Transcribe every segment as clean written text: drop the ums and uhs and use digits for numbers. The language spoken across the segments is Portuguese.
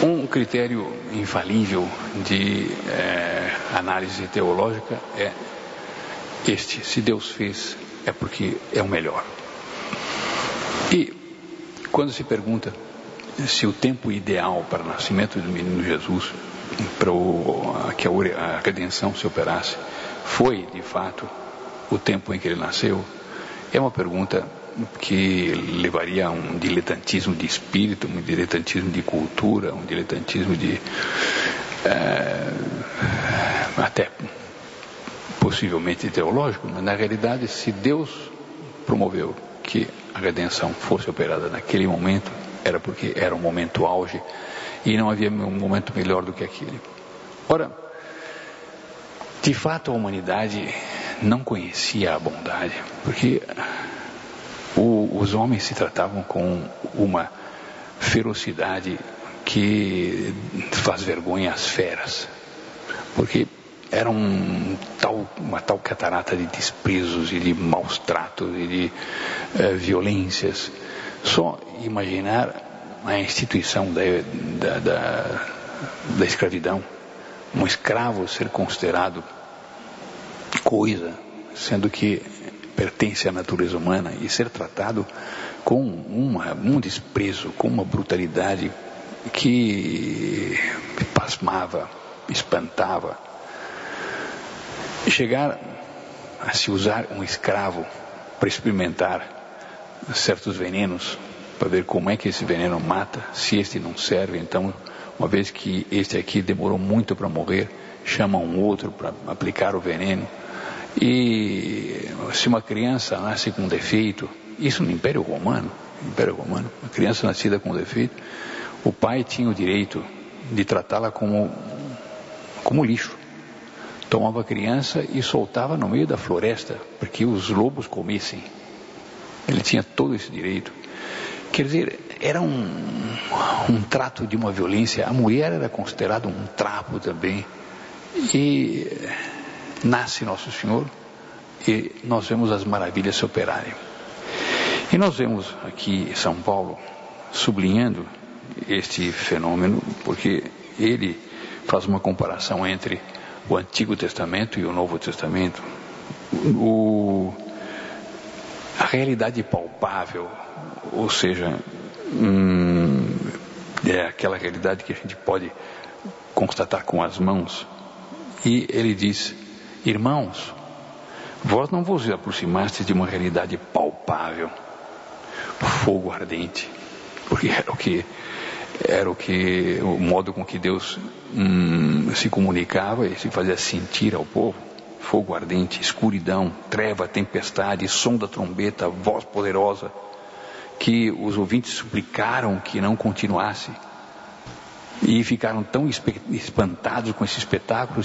Um critério infalível de análise teológica é este: se Deus fez, é porque é o melhor. E quando se pergunta se o tempo ideal para o nascimento do menino Jesus, para que a redenção se operasse, foi de fato o tempo em que ele nasceu, é uma pergunta que levaria a um diletantismo de espírito, um diletantismo de cultura, um diletantismo de até possivelmente teológico, mas na realidade, se Deus promoveu que a redenção fosse operada naquele momento, era porque era um momento auge e não havia um momento melhor do que aquele. Ora, de fato a humanidade não conhecia a bondade, porque os homens se tratavam com uma ferocidade que faz vergonha às feras, porque era uma tal catarata de desprezos e de maus tratos e de violências. Só imaginar a instituição da escravidão, um escravo ser considerado coisa, sendo que pertence à natureza humana, e ser tratado com um desprezo, com uma brutalidade que pasmava, espantava. Chegar a se usar um escravo para experimentar certos venenos, para ver como é que esse veneno mata. Se este não serve, então, uma vez que este aqui demorou muito para morrer, chama um outro para aplicar o veneno. E se uma criança nasce com defeito, isso no Império Romano, uma criança nascida com defeito, o pai tinha o direito de tratá-la como lixo. Tomava a criança e soltava no meio da floresta, porque os lobos comessem. Ele tinha todo esse direito. Quer dizer, era um trato de uma violência. A mulher era considerada um trapo também. E nasce Nosso Senhor e nós vemos as maravilhas se operarem. E nós vemos aqui São Paulo sublinhando este fenômeno, porque ele faz uma comparação entre o Antigo Testamento e o Novo Testamento. A realidade palpável, ou seja, é aquela realidade que a gente pode constatar com as mãos. E ele diz: irmãos, vós não vos aproximastes de uma realidade palpável, fogo ardente, porque era o modo com que Deus se comunicava e se fazia sentir ao povo. Fogo ardente, escuridão, treva, tempestade, som da trombeta, voz poderosa, que os ouvintes suplicaram que não continuasse. E ficaram tão espantados com esse espetáculo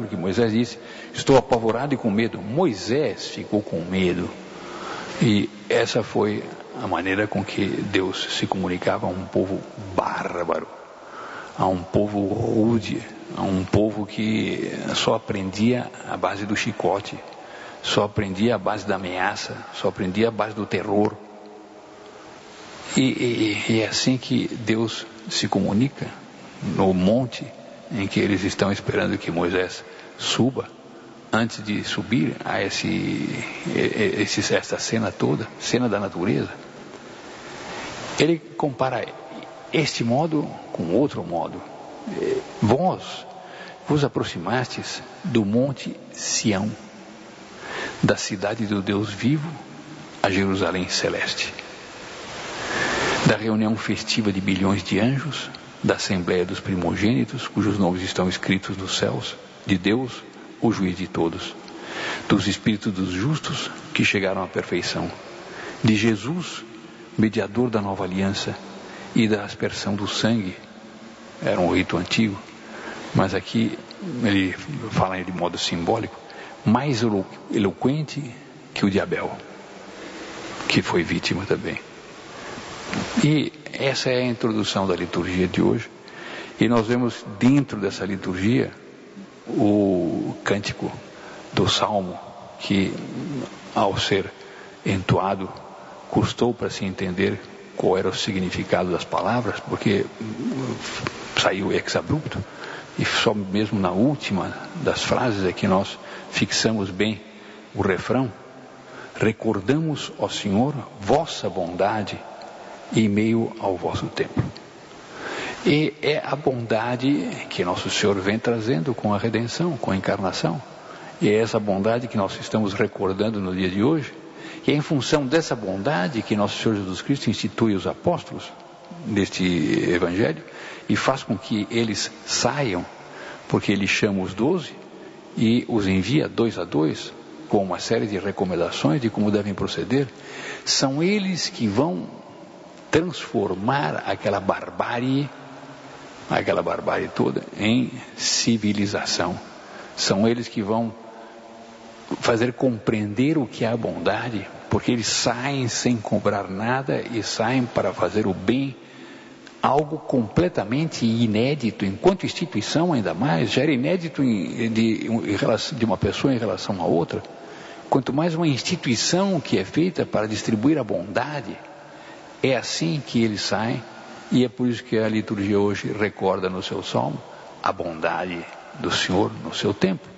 que Moisés disse: estou apavorado e com medo. Moisés ficou com medo. E essa foi a maneira com que Deus se comunicava a um povo bárbaro, a um povo rude, a um povo que só aprendia à base do chicote, só aprendia à base da ameaça, só aprendia à base do terror. E é assim que Deus se comunica no monte em que eles estão esperando que Moisés suba. Antes de subir a essa cena toda, cena da natureza, ele compara este modo com outro modo. Vós vos aproximastes do monte Sião, da cidade do Deus vivo, a Jerusalém celeste, da reunião festiva de bilhões de anjos, da assembleia dos primogênitos, cujos nomes estão escritos nos céus, de Deus, o juiz de todos, dos espíritos dos justos que chegaram à perfeição, de Jesus, mediador da nova aliança e da aspersão do sangue. Era um rito antigo, mas aqui ele fala de modo simbólico, mais eloquente que o de Abel, que foi vítima também. E essa é a introdução da liturgia de hoje. E nós vemos dentro dessa liturgia o cântico do Salmo, que ao ser entoado custou para se entender qual era o significado das palavras, porque saiu ex-abrupto, e só mesmo na última das frases é que nós fixamos bem o refrão. Recordamos, ó Senhor, vossa bondade em meio ao vosso templo. E é a bondade que Nosso Senhor vem trazendo com a redenção, com a encarnação. E é essa bondade que nós estamos recordando no dia de hoje. E é em função dessa bondade que Nosso Senhor Jesus Cristo institui os apóstolos neste Evangelho e faz com que eles saiam, porque Ele chama os 12 e os envia 2 a 2, com uma série de recomendações de como devem proceder. São eles que vão transformar aquela barbárie toda em civilização. São eles que vão fazer compreender o que é a bondade, porque eles saem sem cobrar nada e saem para fazer o bem, algo completamente inédito, enquanto instituição ainda mais, já era inédito de uma pessoa em relação a outra, quanto mais uma instituição que é feita para distribuir a bondade. É assim que eles saem, e é por isso que a liturgia hoje recorda no seu salmo a bondade do Senhor no seu tempo.